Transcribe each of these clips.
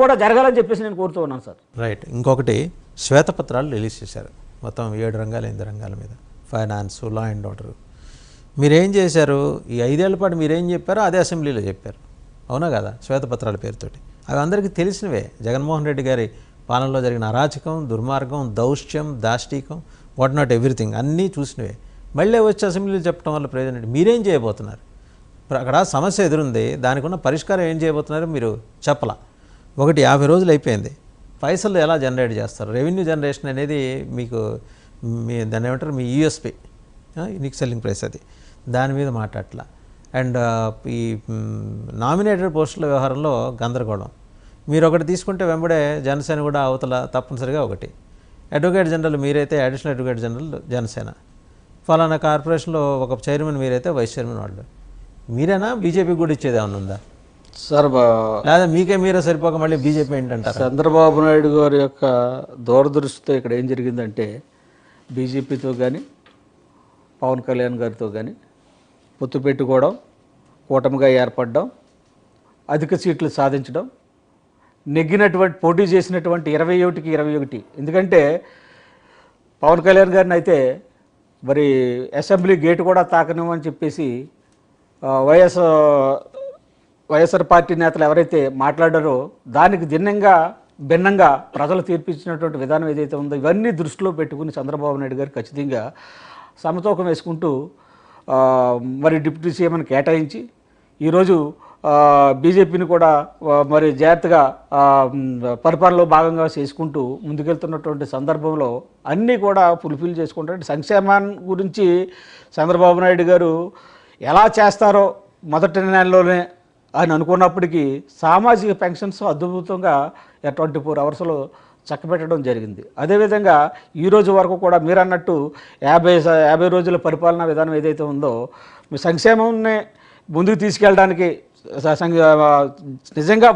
కూడా జరగాలని చెప్పేసి నేను కోరుతూ ఉన్నాను సార్. రైట్. ఇంకొకటి శ్వేతపత్రాలు రిలీజ్ చేశారు మొత్తం 7 రంగాలు 8 రంగాల మీద, ఫైనాన్స్, లా అండ్ ఆర్డర్. మీరేం చేశారు? ఈ 5 ఏళ్ల పాటు మీరేం చెప్పారో అదే అసెంబ్లీలో చెప్పారు, అవునా కదా? శ్వేతపత్రాల పేరుతోటి అవి అందరికీ తెలిసినవే. జగన్మోహన్ రెడ్డి గారి పాలనలో జరిగిన అరాచకం, దుర్మార్గం, దౌష్ట్యం, దాష్టీకం, వాట్ నాట్ ఎవ్రీథింగ్ అన్నీ చూసినవే. మళ్ళీ వచ్చి అసెంబ్లీలో చెప్పడం వల్ల ప్రయోజనం ఏంటి? మీరేం చేయబోతున్నారు? అక్కడ సమస్య ఎదురుంది, దానికి ఉన్న పరిష్కారం ఏం చేయబోతున్నారో మీరు చెప్పలా. ఒకటి 50 రోజులు అయిపోయింది, పైసలు ఎలా జనరేట్ చేస్తారు? రెవెన్యూ జనరేషన్ అనేది మీకు దాన్ని ఏమంటారు, మీ యూఎస్పీ, యూనిక్ సెల్లింగ్ ప్రైస్, అది దాని మీద మాట్లాడట్లా. అండ్ ఈ నామినేటెడ్ పోస్టుల వ్యవహారంలో గందరగోళం. మీరు ఒకటి తీసుకుంటే వెంబడే జనసేన కూడా అవతల తప్పనిసరిగా ఒకటి. అడ్వకేట్ జనరల్ మీరైతే అడిషనల్ అడ్వకేట్ జనరల్ జనసేన, ఫలానా కార్పొరేషన్లో ఒక చైర్మన్ మీరైతే వైస్ చైర్మన్ వాళ్ళు. మీరేనా బీజేపీకి కూడా ఇచ్చేది ఏమన్నా ఉందా సార్? లేదా మీరే సరిపోక మళ్ళీ బీజేపీ ఏంటంటారు? చంద్రబాబు నాయుడు గారి యొక్క దూరదృష్టితో ఇక్కడ ఏం జరిగిందంటే, బీజేపీతో కానీ పవన్ కళ్యాణ్ గారితో కానీ పొత్తు పెట్టుకోవడం, కూటమిగా ఏర్పడడం, అధిక సీట్లు సాధించడం, నెగ్గినటువంటి పోటీ చేసినటువంటి 21కి 21. ఎందుకంటే పవన్ కళ్యాణ్ గారిని అయితే మరి అసెంబ్లీ గేటు కూడా తాకనివ్వని చెప్పేసి వైఎస్ఆర్ పార్టీ నేతలు ఎవరైతే మాట్లాడారో దానికి భిన్నంగా ప్రజలు తీర్పిచ్చినటువంటి విధానం ఏదైతే ఉందో ఇవన్నీ దృష్టిలో పెట్టుకుని చంద్రబాబు నాయుడు గారు ఖచ్చితంగా సమతూకం వేసుకుంటూ మరి డిప్యూటీ సీఎంని కేటాయించి ఈరోజు బీజేపీని కూడా మరి జాగ్రత్తగా పరిపాలనలో భాగంగా చేసుకుంటూ ముందుకెళ్తున్నటువంటి సందర్భంలో అన్నీ కూడా ఫుల్ఫిల్ చేసుకుంటారు. సంక్షేమాన్ని గురించి చంద్రబాబు నాయుడు గారు ఎలా చేస్తారో మొదటి నెలలోనే అని అనుకున్నప్పటికీ సామాజిక పెన్షన్స్ అద్భుతంగా 24 అవర్స్లో చక్కబెట్టడం జరిగింది. అదేవిధంగా ఈరోజు వరకు కూడా మీరు అన్నట్టు 50 రోజుల పరిపాలనా విధానం ఏదైతే ఉందో మీ సంక్షేమాన్ని ముందుకు తీసుకెళ్ళడానికి నిజంగా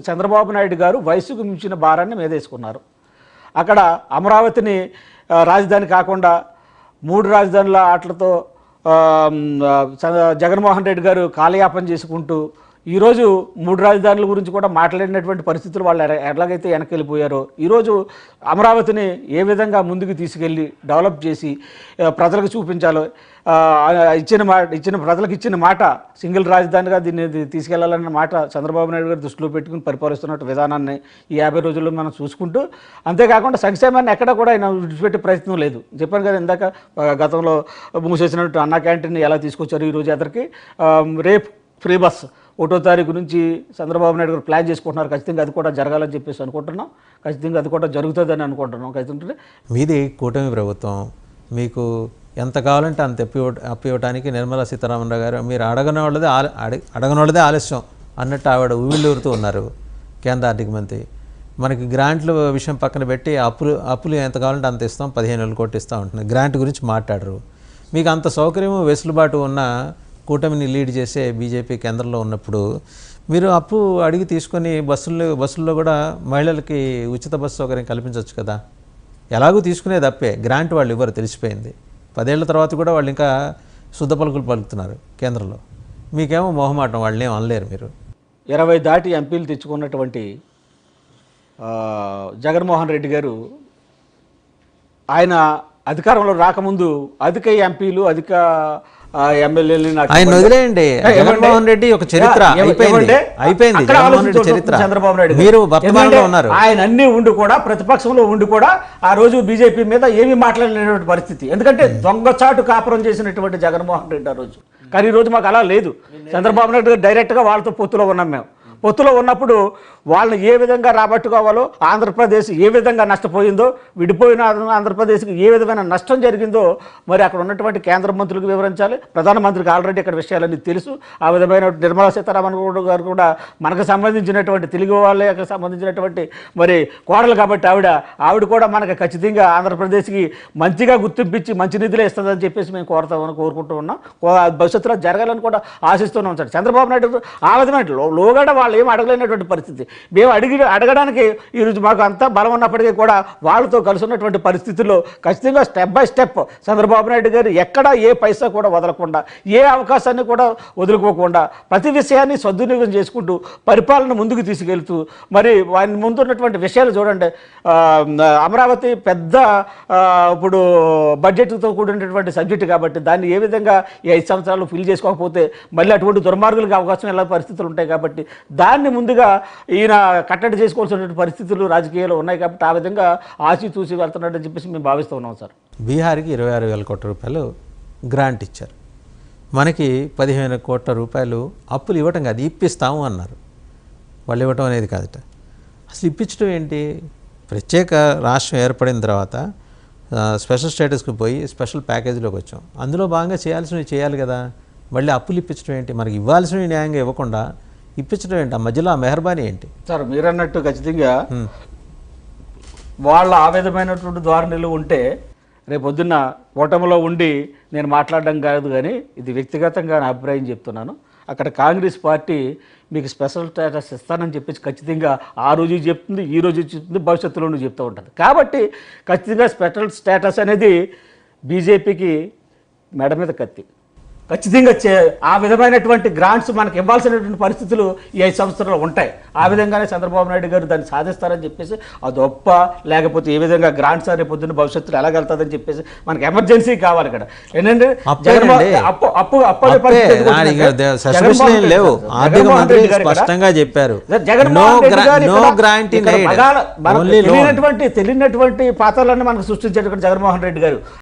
చంద్రబాబు నాయుడు గారు వయసుకు మించిన భారాన్ని మీదేసుకున్నారు. అక్కడ అమరావతిని రాజధాని కాకుండా 3 రాజధానుల ఆటలతో జగన్మోహన్ రెడ్డి గారు కాలయాపన చేసుకుంటూ ఈరోజు 3 రాజధానుల గురించి కూడా మాట్లాడినటువంటి పరిస్థితులు వాళ్ళు ఎలాగైతే వెనకెళ్ళిపోయారో ఈరోజు అమరావతిని ఏ విధంగా ముందుకు తీసుకెళ్ళి డెవలప్ చేసి ప్రజలకు చూపించాలో ప్రజలకు ఇచ్చిన మాట సింగిల్ రాజధానిగా దీన్ని తీసుకెళ్లాలన్న మాట చంద్రబాబు నాయుడు గారు దృష్టిలో పెట్టుకుని పరిపాలిస్తున్న విధానాన్ని ఈ 50 రోజుల్లో మనం చూసుకుంటూ, అంతేకాకుండా సంక్షేమాన్ని ఎక్కడ కూడా ఆయన విడిచిపెట్టే ప్రయత్నం లేదు. చెప్పాను కదా ఇందాక, గతంలో మూసేసినట్టు అన్నా క్యాంటీన్ ఎలా తీసుకొచ్చారు ఈరోజు ఎదరికి. రేపు ఫ్రీ బస్ 1వ తారీఖు నుంచి చంద్రబాబు నాయుడు గారు ప్లాన్ చేసుకుంటున్నారు. ఖచ్చితంగా అది కూడా జరగాలని చెప్పేసి అనుకుంటున్నాం. ఖచ్చితంగా అది కూడా జరుగుతుందని అనుకుంటున్నాం. ఖచ్చితంగా మీది కూటమి ప్రభుత్వం, మీకు ఎంత కావాలంటే అంత అప్పివ్వటానికి నిర్మలా సీతారామన్ గారు మీరు అడగనోళ్ళదే ఆలస్యం అన్నట్టు ఆవిడ ఊవిళ్ళూరుతూ ఉన్నారు కేంద్ర ఆర్థిక మంత్రి. మనకి గ్రాంట్ల విషయం పక్కన పెట్టి అప్పులు ఎంత కావాలంటే అంత ఇస్తాం, 15,000 కోట్లు ఇస్తాం ఉంటున్నారు. గ్రాంట్ గురించి మాట్లాడరు. మీకు అంత సౌకర్యం వెసులుబాటు ఉన్న కూటమిని లీడ్ చేసే బీజేపీ కేంద్రంలో ఉన్నప్పుడు మీరు అప్పు అడిగి తీసుకొని బస్సుల్లో కూడా మహిళలకి ఉచిత బస్సు సౌకర్యం కల్పించవచ్చు కదా. ఎలాగూ తీసుకునేది అప్పే, గ్రాంట్ వాళ్ళు ఇవ్వరు, తెలిసిపోయింది. 10 ఏళ్ల తర్వాత కూడా వాళ్ళు ఇంకా శుద్ధ పలుకులు పలుకుతున్నారు కేంద్రంలో. మీకేమో మొహమాటం, వాళ్ళని ఏం అనలేరు. మీరు 20 దాటి ఎంపీలు తెచ్చుకున్నటువంటి జగన్మోహన్ రెడ్డి గారు ఆయన అధికారంలో రాకముందు అధిక ఎంపీలు అధిక ఎమ్మెల్యేలు ఆయన వదిలేయండి. జగన్మోహన్ రెడ్డి ఒక చరిత్ర అయిపోయింది. జగన్మోహన్ రెడ్డి చరిత్ర, చంద్రబాబు నాయుడు మీరు వర్తమానంలో ఉన్నారు. ఆయన అన్ని ఉండి కూడా ప్రతిపక్షంలో ఉండి కూడా ఆ రోజు బీజేపీ మీద ఏమీ మాట్లాడలేనటువంటి పరిస్థితి. ఎందుకంటే దొంగచాటు కాపురం చేసినటువంటి జగన్మోహన్ రెడ్డి ఆ రోజు. కానీ ఈ రోజు మాకు అలా లేదు. చంద్రబాబు నాయుడు డైరెక్ట్గా వాళ్ళతో పొత్తులో ఉన్నాం. మేము పొత్తులో ఉన్నప్పుడు వాళ్ళని ఏ విధంగా రాబట్టుకోవాలో, ఆంధ్రప్రదేశ్ ఏ విధంగా నష్టపోయిందో, విడిపోయిన ఆంధ్రప్రదేశ్కి ఏ విధమైన నష్టం జరిగిందో మరి అక్కడ ఉన్నటువంటి కేంద్ర మంత్రులకు వివరించాలి. ప్రధానమంత్రికి ఆల్రెడీ ఇక్కడ విషయాలన్నీ తెలుసు. ఆ విధమైన నిర్మలా సీతారామన్ గారు కూడా మనకు సంబంధించినటువంటి తెలుగు వాళ్ళకి సంబంధించినటువంటి మరి కోడలు కాబట్టి ఆవిడ కూడా మనకు ఖచ్చితంగా ఆంధ్రప్రదేశ్కి మంచిగా గుర్తింపించి మంచి నిధులే ఇస్తుందని చెప్పేసి మేము కోరుకుంటూ ఉన్నాం. భవిష్యత్తులో జరగాలని కూడా ఆశిస్తూనే ఉంటాడు చంద్రబాబు నాయుడు. ఆ విధమైన లోగడ వాళ్ళ వాళ్ళు ఏం అడగలేనటువంటి పరిస్థితి. మేము అడగడానికి ఈరోజు మాకు అంతా బలం ఉన్నప్పటికీ కూడా వాళ్ళతో కలిసి ఉన్నటువంటి పరిస్థితుల్లో ఖచ్చితంగా step by step Chandrababu Naidu గారు ఎక్కడా ఏ పైసా కూడా వదలకుండా, ఏ అవకాశాన్ని కూడా వదులుకోకుండా ప్రతి విషయాన్ని సద్వినియోగం చేసుకుంటూ పరిపాలన ముందుకు తీసుకెళ్తూ, మరి వారి ముందున్నటువంటి విషయాలు చూడండి. అమరావతి పెద్ద ఇప్పుడు బడ్జెట్తో కూడినటువంటి సబ్జెక్టు కాబట్టి దాన్ని ఏ విధంగా ఈ 5 సంవత్సరాలు ఫిల్ చేసుకోకపోతే మళ్ళీ అటువంటి దుర్మార్గులకు అవకాశం ఎలా పరిస్థితులు ఉంటాయి కాబట్టి దాన్ని ముందుగా ఈయన కట్టడి చేసుకోవాల్సినటువంటి పరిస్థితులు రాజకీయాలు ఉన్నాయి కాబట్టి ఆ విధంగా ఆచితూచి వెళ్తున్నాడని చెప్పేసి మేము భావిస్తూ ఉన్నాం సార్. బీహార్కి 26,000 కోట్ల రూపాయలు గ్రాంట్ ఇచ్చారు, మనకి 15 కోట్ల రూపాయలు అప్పులు ఇవ్వటం కాదు ఇప్పిస్తాము అన్నారు. వాళ్ళు ఇవ్వటం అనేది కాదట. అసలు ఇప్పించడం ఏంటి? ప్రత్యేక రాష్ట్రం ఏర్పడిన తర్వాత స్పెషల్ స్టేటస్కి పోయి స్పెషల్ ప్యాకేజీలోకి వచ్చాం, అందులో భాగంగా చేయాల్సినవి చేయాలి కదా. మళ్ళీ అప్పులు ఇప్పించడం ఏంటి? మనకి ఇవ్వాల్సినవి న్యాయంగా ఇవ్వకుండా ఇప్పించడం ఏంటి? ఆ మధ్యలో ఆ మెహర్బానీ ఏంటి? సార్ మీరు అన్నట్టు ఖచ్చితంగా వాళ్ళ ఆ విధమైనటువంటి ధోరణిలు ఉంటే రేపొద్దున్న ఓటమిలో ఉండి నేను మాట్లాడడం కాదు, కానీ ఇది వ్యక్తిగతంగా నా అభిప్రాయం చెప్తున్నాను. అక్కడ కాంగ్రెస్ పార్టీ మీకు స్పెషల్ స్టేటస్ ఇస్తానని చెప్పేసి ఖచ్చితంగా ఆ రోజు చెప్తుంది, ఈ రోజు చెప్తుంది, భవిష్యత్తులోనూ చెప్తూ ఉంటుంది. కాబట్టి ఖచ్చితంగా స్పెషల్ స్టేటస్ అనేది బీజేపీకి మెడ మీద కత్తి. ఖచ్చితంగా ఆ విధమైనటువంటి గ్రాంట్స్ మనకి ఇవ్వాల్సినటువంటి పరిస్థితులు ఈ 5 సంవత్సరాలు ఉంటాయి. ఆ విధంగానే చంద్రబాబు నాయుడు గారు దాన్ని సాధిస్తారని చెప్పేసి అది గొప్ప, లేకపోతే ఏ విధంగా గ్రాంట్స్ అనే పొద్దున్న భవిష్యత్తులో ఎలాగెళ్తుందని చెప్పేసి మనకి ఎమర్జెన్సీ కావాలి ఇక్కడ. ఏంటంటే తెలియనటువంటి పాత్రలన్నీ మనకు సృష్టించేటువంటి జగన్మోహన్ రెడ్డి గారు